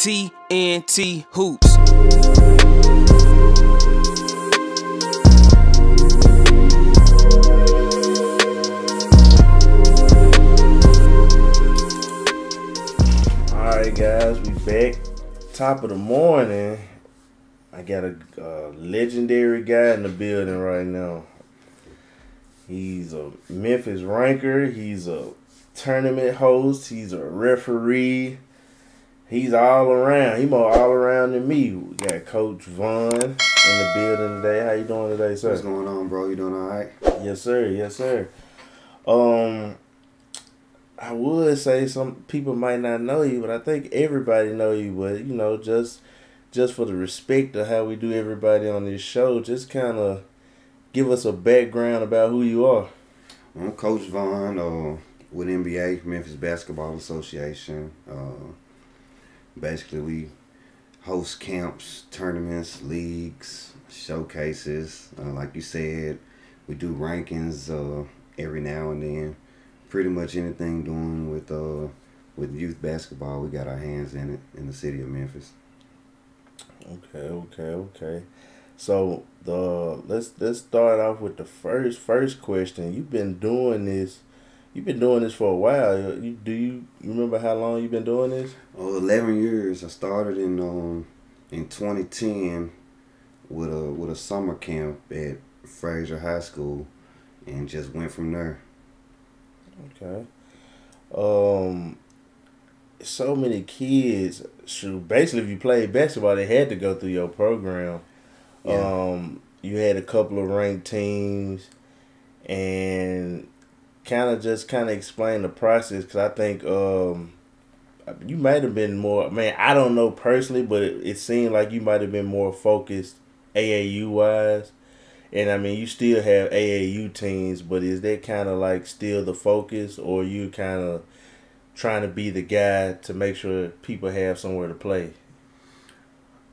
TNT Hoops. Alright guys, we back. Top of the morning. I got a legendary guy in the building right now. He's a Memphis ranker. He's a tournament host. He's a referee. He's all around. He's more all around than me. We got Coach Vaughn in the building today. How you doing today, sir? What's going on, bro? You doing all right? Yes, sir. Yes, sir. I would say some people might not know you, but I think everybody know you. But you know, just for the respect of how we do everybody on this show, just kind of give us a background about who you are. I'm Coach Vaughn with MBA, Memphis Basketball Association. Basically, we host camps, tournaments, leagues, showcases. Like you said, we do rankings every now and then. Pretty much anything doing with youth basketball, we got our hands in it in the city of Memphis. Okay. So let's start off with the first question. You've been doing this for a while. Do you remember how long you've been doing this? 11 years. I started in 2010 with a summer camp at Fraser High School, and just went from there. Okay. So many kids. Basically, if you played basketball, they had to go through your program. Yeah. You had a couple of ranked teams, and kind of explain the process, because I think you might have been more. Man, I don't know personally, but it seemed like you might have been more focused AAU wise. And I mean, you still have AAU teams, but is that kind of like still the focus, or you kind of trying to be the guy to make sure people have somewhere to play?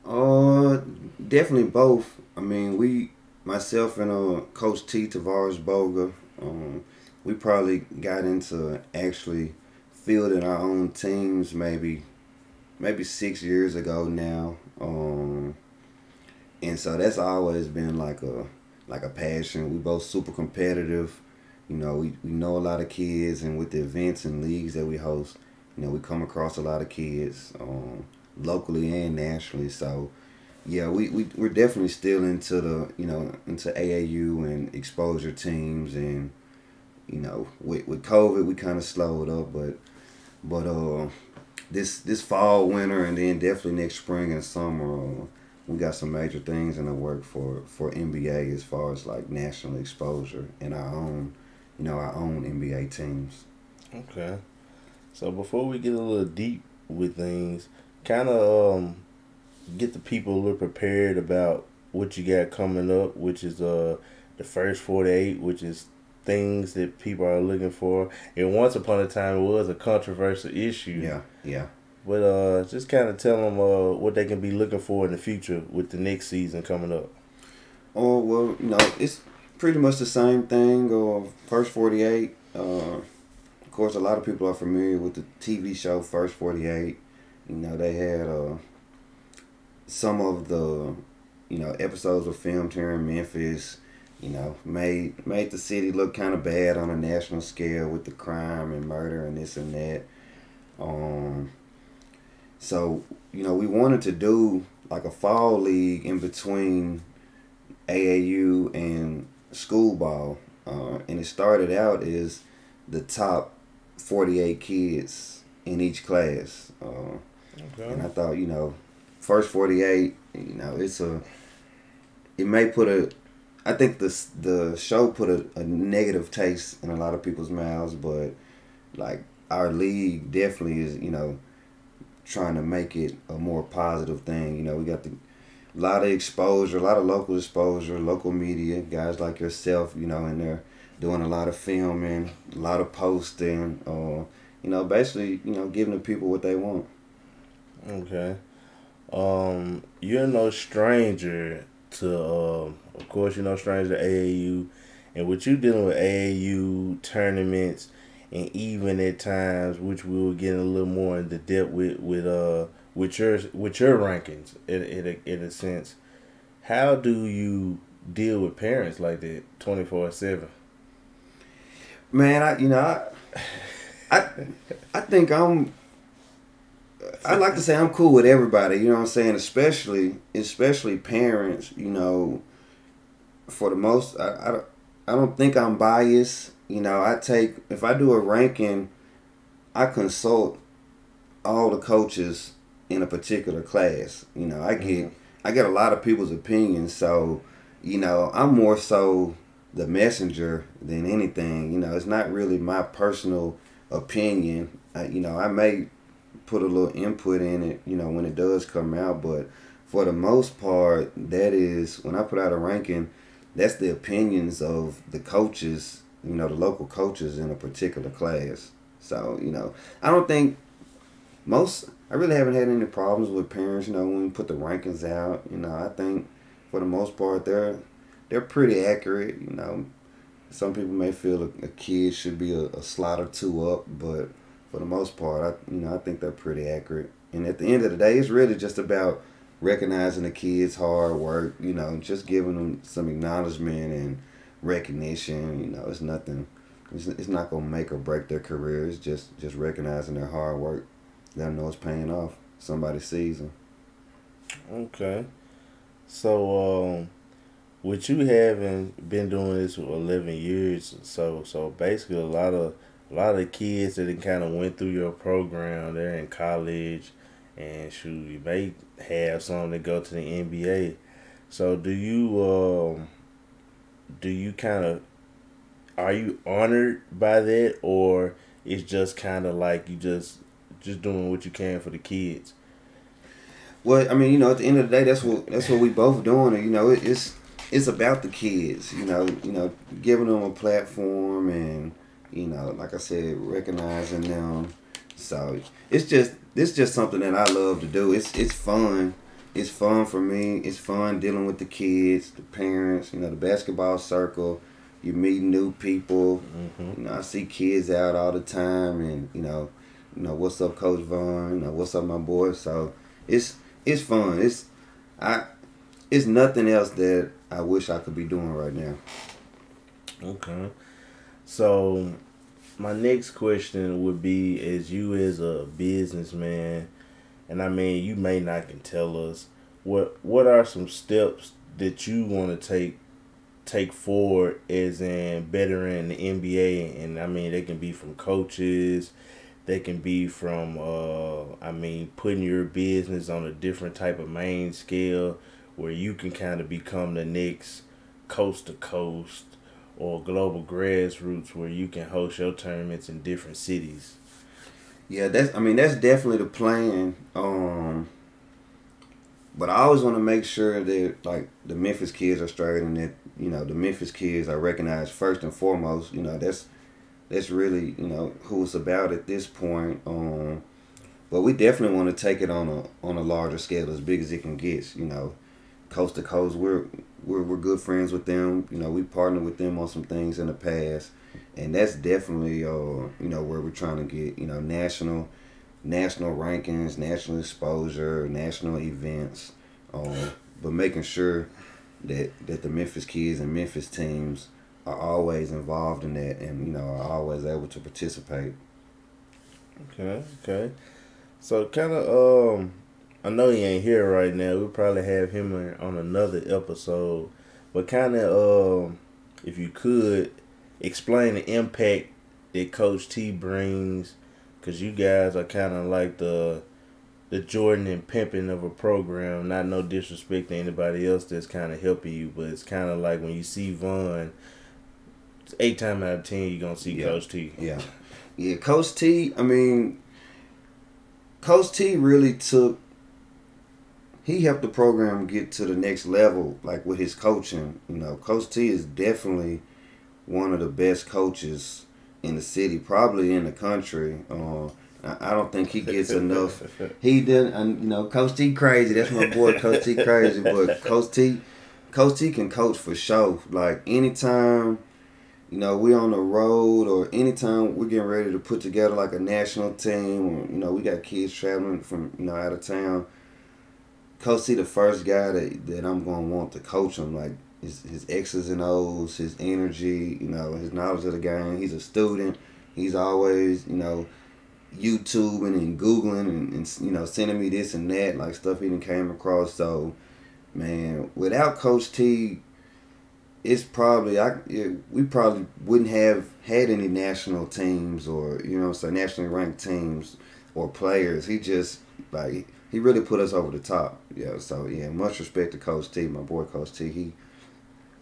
Definitely both. I mean, myself and Coach T. Tavares Boga, we probably got into actually fielding our own teams maybe 6 years ago now. And so that's always been like a passion. We both super competitive. You know, we know a lot of kids, and with the events and leagues that we host, you know, we come across a lot of kids locally and nationally. So yeah, we're definitely still into into AAU and exposure teams. And you know, with COVID, we kind of slowed up, but this fall, winter, and then definitely next spring and summer, we got some major things in the work for NBA as far as like national exposure and our own NBA teams. Okay. So before we get a little deep with things, kind of get the people a little prepared about what you got coming up, which is the first 48, which is things that people are looking for. And once upon a time, it was a controversial issue. Yeah. But just kind of tell them what they can be looking for in the future with the next season coming up. Oh, well, you know, it's pretty much the same thing. First 48. Of course, a lot of people are familiar with the TV show First 48. You know, they had some of the episodes were filmed here in Memphis. You know, made the city look kind of bad on a national scale with the crime and murder and this and that. So, you know, we wanted to do like a fall league in between AAU and school ball. And it started out as the top 48 kids in each class. Okay. And I thought, you know, first 48, you know, I think the show put a negative taste in a lot of people's mouths, but like our league definitely is, you know, trying to make it a more positive thing. You know, we got a lot of exposure, a lot of local exposure, local media, guys like yourself, you know, and they're doing a lot of filming, a lot of posting, you know, basically, you know, giving the people what they want. Okay. You're no stranger to, of course, you're no stranger to AAU. And with you dealing with AAU tournaments, and even at times, which we will get a little more into depth with with your rankings in a sense. How do you deal with parents like that 24/7? Man, I I think I like to say I'm cool with everybody. You know what I'm saying? Especially parents. You know, for the most, I don't think I'm biased. You know, if I do a ranking, I consult all the coaches in a particular class. You know, I get a lot of people's opinions, so you know, I'm more so the messenger than anything. You know, it's not really my personal opinion. I may put a little input in it, you know, when it does come out, but for the most part, that is when I put out a ranking, that's the opinions of the coaches, you know, the local coaches in a particular class. So, you know, I don't think I really haven't had any problems with parents, you know, when we put the rankings out. You know, I think for the most part they're pretty accurate. You know, some people may feel a kid should be a slot or two up, but for the most part, I think they're pretty accurate. And at the end of the day, it's really just about recognizing the kids' hard work. You know, just giving them some acknowledgement and recognition. You know, it's nothing. It's not gonna make or break their career. It's just recognizing their hard work. Let them know it's paying off. Somebody sees them. Okay. So, with you having been doing this for 11 years, so basically a lot of kids that kind of went through your program, they're in college, and shoot, you may have some that go to the MBA. So do you kind of, are you honored by that, or it's just kind of like you just doing what you can for the kids? Well, I mean, you know, at the end of the day, that's what we both doing. And, you know, it's about the kids. Giving them a platform and, you know, like I said, recognizing them. So it's just something that I love to do. It's fun. It's fun for me. It's fun dealing with the kids, the parents. You know, the basketball circle. You meet new people. Mm-hmm. You know, I see kids out all the time, and you know, what's up, Coach Vaughn? You know, what's up, my boy? So it's fun. It's nothing else that I wish I could be doing right now. Okay. So my next question would be, as a businessman, and I mean, you may not can tell us what are some steps that you want to take forward as in bettering the NBA, and I mean they can be from coaches, they can be from putting your business on a different type of main scale where you can kind of become the next coast to coast or global grassroots where you can host your tournaments in different cities. Yeah, that's definitely the plan. But I always want to make sure that like the Memphis kids are straight and that, you know, the Memphis kids are recognized first and foremost. You know, that's really, you know, who it's about at this point. But we definitely want to take it on a larger scale, as big as it can get. You know, coast to coast. We're good friends with them. You know, we partnered with them on some things in the past, and that's definitely you know, where we're trying to get, you know, national rankings, national exposure, national events, but making sure that the Memphis kids and Memphis teams are always involved in that, and you know, are always able to participate. Okay. So kind of I know he ain't here right now. We'll probably have him on another episode, but kind of if you could explain the impact that Coach T brings, because you guys are kind of like the Jordan and pimping of a program. Not no disrespect to anybody else that's kind of helping you, but it's kind of like when you see Vaughn, 8 times out of 10 you're gonna see Coach T. Yeah. Coach T. I mean, Coach T really he helped the program get to the next level, like with his coaching. You know, Coach T is definitely one of the best coaches in the city, probably in the country. I don't think he gets enough. He didn't, you know, Coach T crazy. That's my boy, Coach T crazy. But Coach T can coach for sure. Like anytime, we on the road or anytime we're getting ready to put together like a national team or, we got kids traveling from, out of town. Coach T the first guy that I'm going to want to coach him, like his X's and O's, his energy, his knowledge of the game. He's a student. He's always, YouTubing and Googling and sending me this and that, like stuff he done came across. So, man, without Coach T, it's probably we probably wouldn't have had any national teams or nationally ranked teams or players. He just he really put us over the top. Yeah, so yeah, much respect to Coach T, my boy Coach T.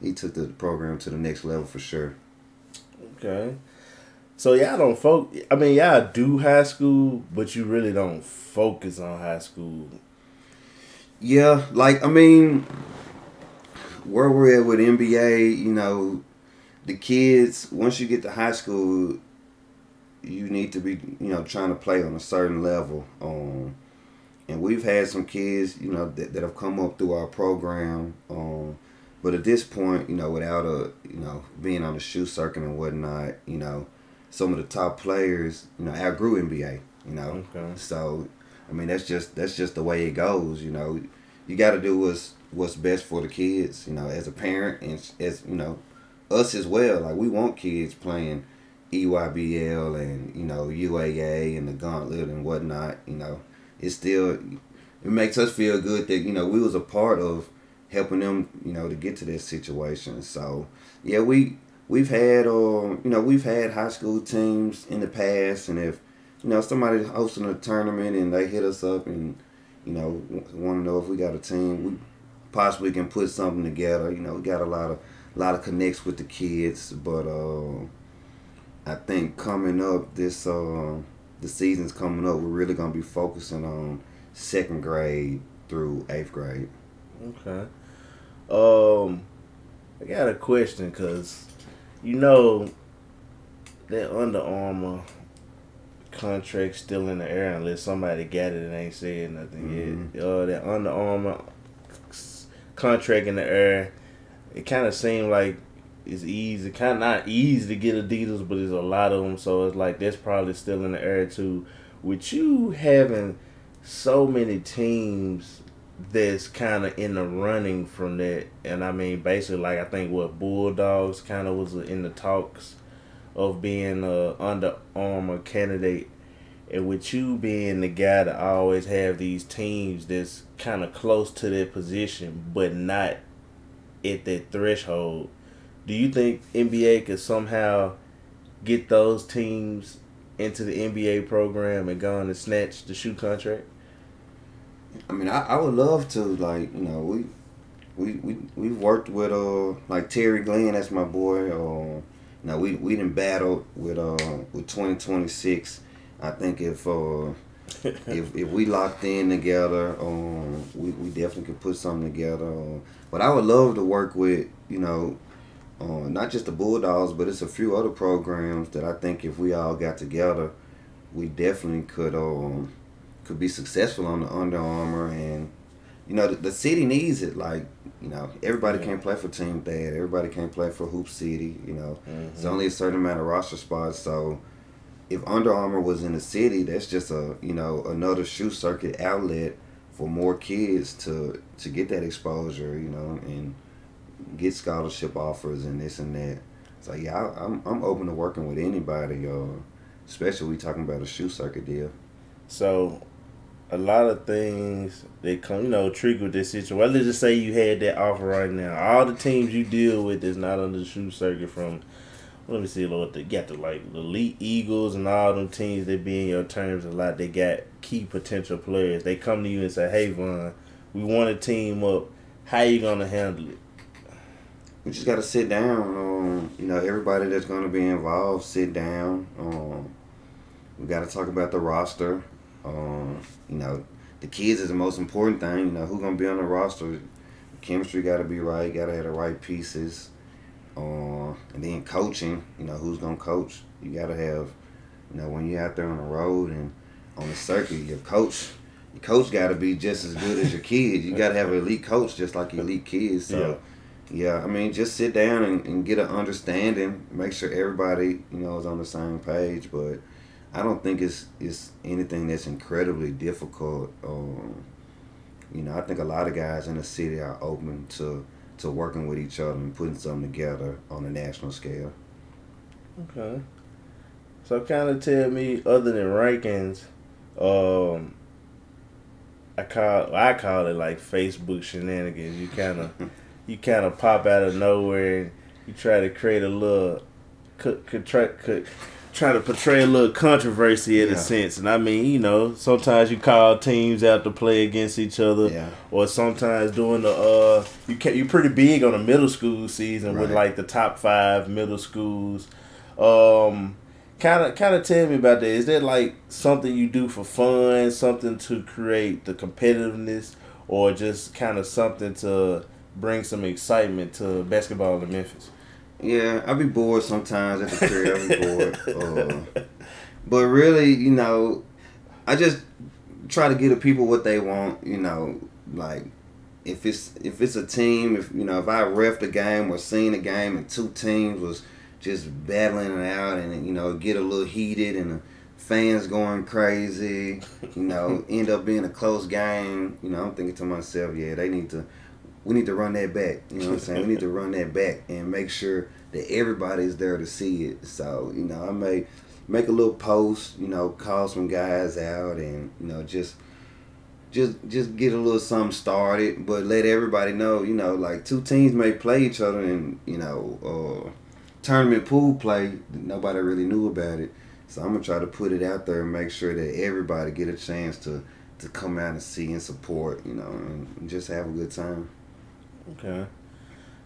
He took the program to the next level for sure. Okay. So y'all don't y'all do high school, but you really don't focus on high school. Yeah, where we're at with MBA, the kids, once you get to high school, you need to be, trying to play on a certain level. And we've had some kids, that have come up through our program. But at this point, without being on the shoe circuit and whatnot, some of the top players, outgrew NBA, Okay. So, that's just the way it goes, You got to do what's best for the kids, as a parent and as, us as well. Like, we want kids playing EYBL and, UAA and the gauntlet and whatnot, It's still, it makes us feel good that, we was a part of helping them, to get to that situation. So, yeah, we've had high school teams in the past, and if, somebody's hosting a tournament and they hit us up and, want to know if we got a team, we possibly can put something together. We got a lot of connects with the kids, but I think coming up the season's coming up, we're really gonna be focusing on 2nd grade through 8th grade. Okay. I got a question because that Under Armour contract still in the air unless somebody got it and ain't said nothing yet. That Under Armour contract in the air, it kind of seemed like it's easy, kind of not easy to get Adidas, but there's a lot of them, so it's like that's probably still in the air too. With you having so many teams that's kind of in the running from that, and basically I think Bulldogs kind of was in the talks of being a Under Armour candidate, and with you being the guy that always have these teams that's kind of close to their position but not at that threshold, do you think NBA could somehow get those teams into the NBA program and go on and snatch the shoe contract? I would love to. We've worked with Terry Glenn, that's my boy. We done battled with 2026. I think if we locked in together, we definitely could put something together. But I would love to work with not just the Bulldogs, but it's a few other programs that I think if we all got together, we definitely could be successful on the Under Armour. And the city needs it. Everybody can't play for Team Thad. Everybody can't play for Hoop City. There's only a certain amount of roster spots. So if Under Armour was in the city, that's just another shoe circuit outlet for more kids to get that exposure. And get scholarship offers and this and that. So yeah, I'm open to working with anybody, especially we talking about a shoe circuit deal. So a lot of things that come, trigger this situation. Well, let's just say you had that offer right now. All the teams you deal with is not under the shoe circuit. From, let me see, Lord, they got the Elite Eagles and all them teams that be in your terms a lot. They got key potential players. They come to you and say, "Hey, Von, we want to team up. How you gonna handle it?" We just got to sit down. Everybody that's going to be involved, sit down. We got to talk about the roster. The kids is the most important thing. Who's going to be on the roster. The chemistry got to be right. Got to have the right pieces. And then coaching, who's going to coach. You got to have, when you're out there on the road and on the circuit, your coach got to be just as good as your kids. You got to have an elite coach just like elite kids. So. Yeah. Yeah, I mean, just sit down and get an understanding. Make sure everybody, is on the same page. But I don't think it's anything that's incredibly difficult. I think a lot of guys in the city are open to working with each other and putting something together on a national scale. Okay. So kind of tell me, other than rankings, um, I call it like Facebook shenanigans. You kind of pop out of nowhere and you try to create a little, try to portray a little controversy in a sense. And I mean, sometimes you call teams out to play against each other, or sometimes doing you're pretty big on the middle school season with like the top 5 middle schools. Kind of tell me about that. Is that like something you do for fun, something to create the competitiveness, or just kind of something to bring some excitement to basketball in Memphis? Yeah, I be bored sometimes at the crib. I be bored. But really, I just try to give the people what they want. Like if it's a team, if I ref the game or seen a game and 2 teams was just battling it out and get a little heated and the fans going crazy, end up being a close game. I'm thinking to myself, yeah, we need to run that back. You know what I'm saying? We need to run that back and make sure that everybody's there to see it. So, I may make a little post, call some guys out and, just get a little something started, but let everybody know, like 2 teams may play each other in, tournament pool play. Nobody really knew about it. So I'm going to try to put it out there and make sure that everybody get a chance to come out and see and support, and just have a good time. Okay.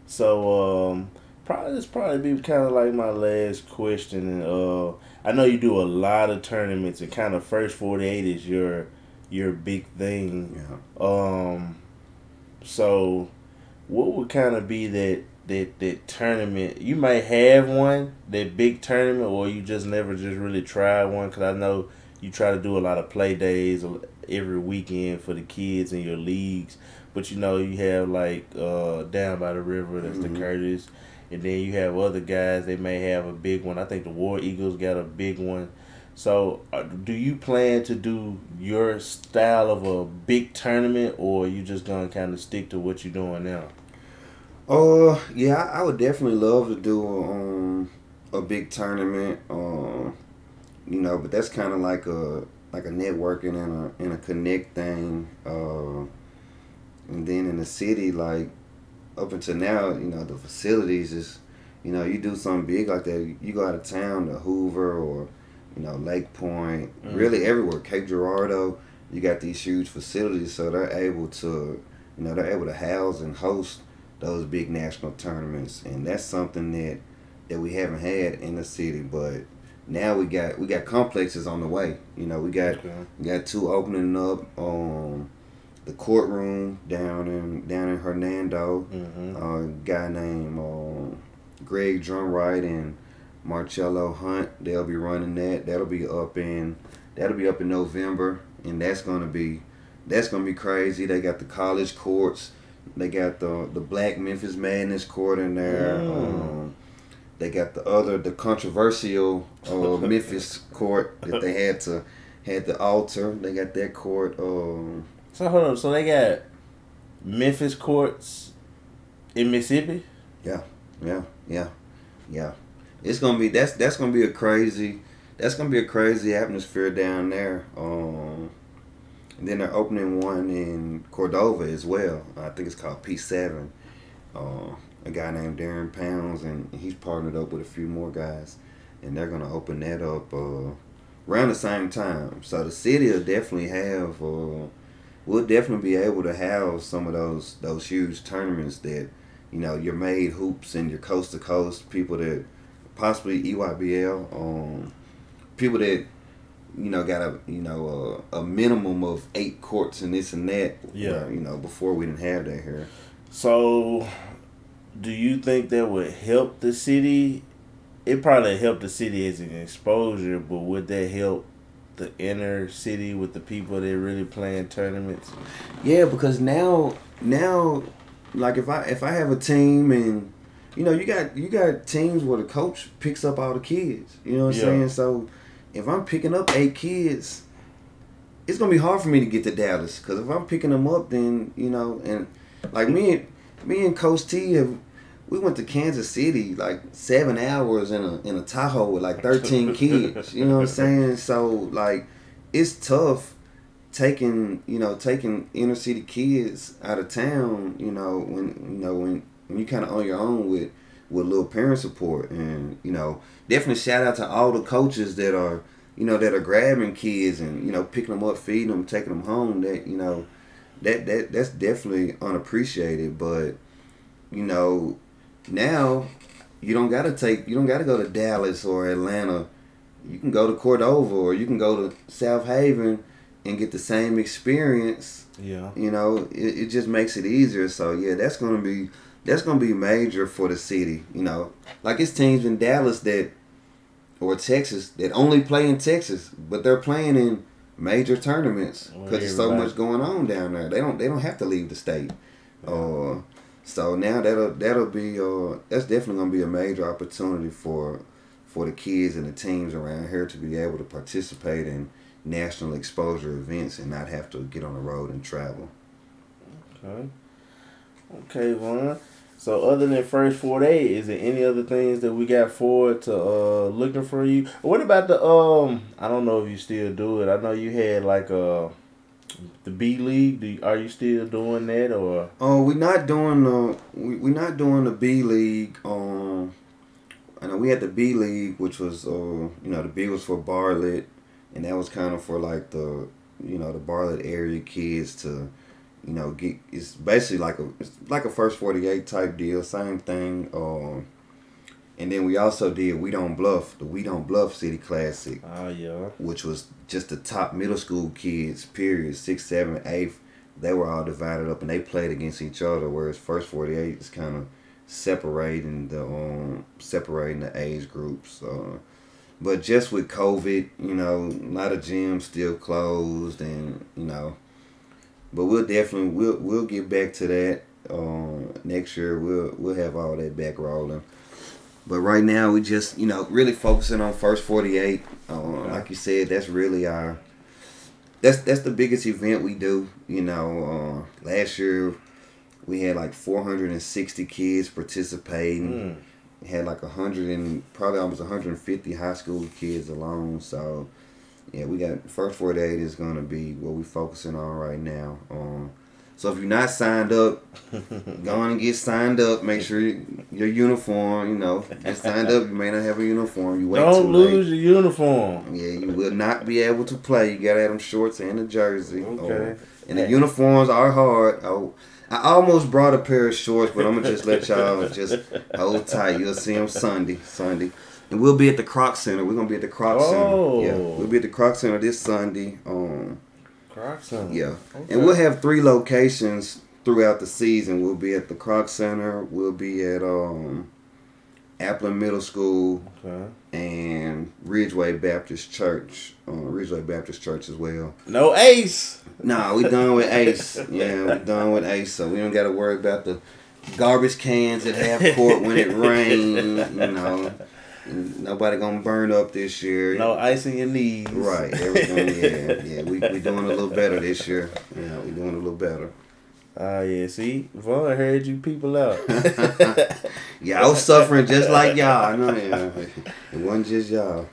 So, this probably be kind of like my last question. And I know you do a lot of tournaments, and kind of first 48 is your big thing. Yeah. So what would kind of be that tournament? You might have one, that big tournament, or you just never just really tried one? Because I know you try to do a lot of play days every weekend for the kids in your leagues. But you have like down by the river, that's the Curtis. And then you have other guys, they may have a big one. I think the War Eagles got a big one. So do you plan to do your style of a big tournament, or are you just going to kind of stick to what you're doing now? Yeah, I would definitely love to do a big tournament. But that's kind of like a networking and a connect thing. And then in the city, like up until now, the facilities is, you do something big like that, you go out of town to Hoover or, Lake Point, really everywhere, Cape Girardeau, you got these huge facilities, so they're able to house and host those big national tournaments, and that's something that we haven't had in the city, but now we got complexes on the way. We got 2 opening up. The courtroom down in Hernando, a guy named Greg Drumwright and Marcello Hunt, they'll be running that. That'll be up in November, and that's gonna be crazy. They got the college courts, they got the Black Memphis Madness court in there. They got the controversial Memphis court that they had the altar. They got that court. So hold on. So they got Memphis courts in Mississippi? Yeah. It's gonna be that's gonna be a crazy atmosphere down there. And then they're opening one in Cordova as well. I think it's called P7. A guy named Darren Pounds, and he's partnered up with a few more guys, and they're gonna open that up around the same time. So the city will definitely have. We'll definitely be able to have some of those huge tournaments that, your made hoops and your coast to coast people that possibly EYBL, people that got a minimum of 8 courts and this and that. Yeah. Before we didn't have that here. So, do you think that would help the city? It probably helped the city as an exposure, but would that help the inner city with the people that really playing tournaments? Yeah, because now like if I have a team and you got teams where the coach picks up all the kids. You know what I'm saying? So if I'm picking up 8 kids, it's gonna be hard for me to get to Dallas because if I'm picking them up, then and like me and Coach T we went to Kansas City like 7 hours in a Tahoe with like 13 kids. You know what I'm saying? So like it's tough taking inner city kids out of town. When you kind of on your own with little parent support, and definitely shout out to all the coaches that are grabbing kids and picking them up, feeding them, taking them home. That's definitely unappreciated. But now you don't gotta go to Dallas or Atlanta. You can go to Cordova or you can go to South Haven and get the same experience. Yeah. It just makes it easier. So yeah, that's gonna be major for the city. Like it's teams in Dallas or Texas that only play in Texas, but they're playing in major tournaments because there's so much going on down there. They don't have to leave the state. So now that'll be that's definitely gonna be a major opportunity for the kids and the teams around here to be able to participate in national exposure events and not have to get on the road and travel. Okay, Vaughn. So other than first 48, is there any other things that we got forward to looking for you? What about the I don't know if you still do it. I know you had like the B League. Are you still doing that or? We're not doing the B League. I know we had the B League, which was the B was for Bartlett, and that was kind of for like the the Bartlett area kids to get. It's basically like a first 48 type deal, same thing. And then we also did We Don't Bluff, the We Don't Bluff City Classic. Oh yeah. Which was just the top middle school kids, period, 6th, 7th, 8th. They were all divided up and they played against each other. Whereas first 48 is kind of separating the age groups. But just with COVID, a lot of gyms still closed, and but we'll get back to that. Next year we'll have all that back rolling. But right now we just really focusing on first 48. Like you said, that's really that's the biggest event we do. Last year we had like 460 kids participating. We had like probably almost 150 high school kids alone. So yeah, we got first 48 is gonna be what we're focusing on right now. So if you're not signed up, go on and get signed up. Make sure your uniform, get signed up. You may not have a uniform. You wait Don't too lose late. your uniform. Yeah, you will not be able to play. You gotta have them shorts and a jersey. Okay. And the uniforms are hard. I almost brought a pair of shorts, but I'm gonna just let y'all just hold tight. You'll see them Sunday. And we'll be at the Croc Center. We're gonna be at the Croc Center. Yeah, we'll be at the Croc Center this Sunday. Croc Center. Yeah, okay. And we'll have 3 locations throughout the season. We'll be at the Croc Center. We'll be at Appleton Middle School and Ridgeway Baptist Church. Ridgeway Baptist Church as well. No Ace. Nah, we done with Ace. Yeah, we done with Ace, so we don't got to worry about the garbage cans at half court when it rains. Nobody gonna burn up this year. No ice in your knees. Right, everything. Yeah. We doing a little better this year. Yeah, we doing a little better. Yeah. See, Vaughn heard you people out. Yeah, I was suffering just like y'all. I know. Yeah, it wasn't just y'all.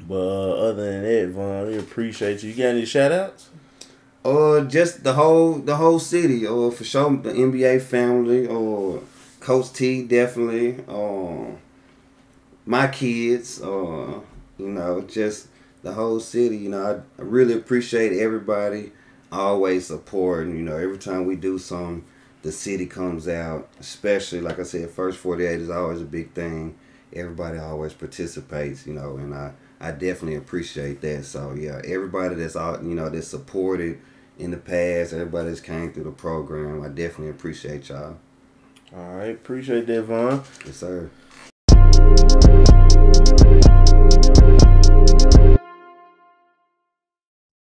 But other than that, Vaughn, we appreciate you. You got any shout outs? Just the whole city. For sure, the MBA family. Coach T definitely. My kids. Just the whole city. I really appreciate everybody always supporting. Every time we do something, the city comes out. Especially, like I said, first 48 is always a big thing. Everybody always participates. And I definitely appreciate that. So yeah, everybody that's out, that's supported in the past, everybody that's came through the program, I definitely appreciate y'all. All right, appreciate that, Vaughn. Yes, sir.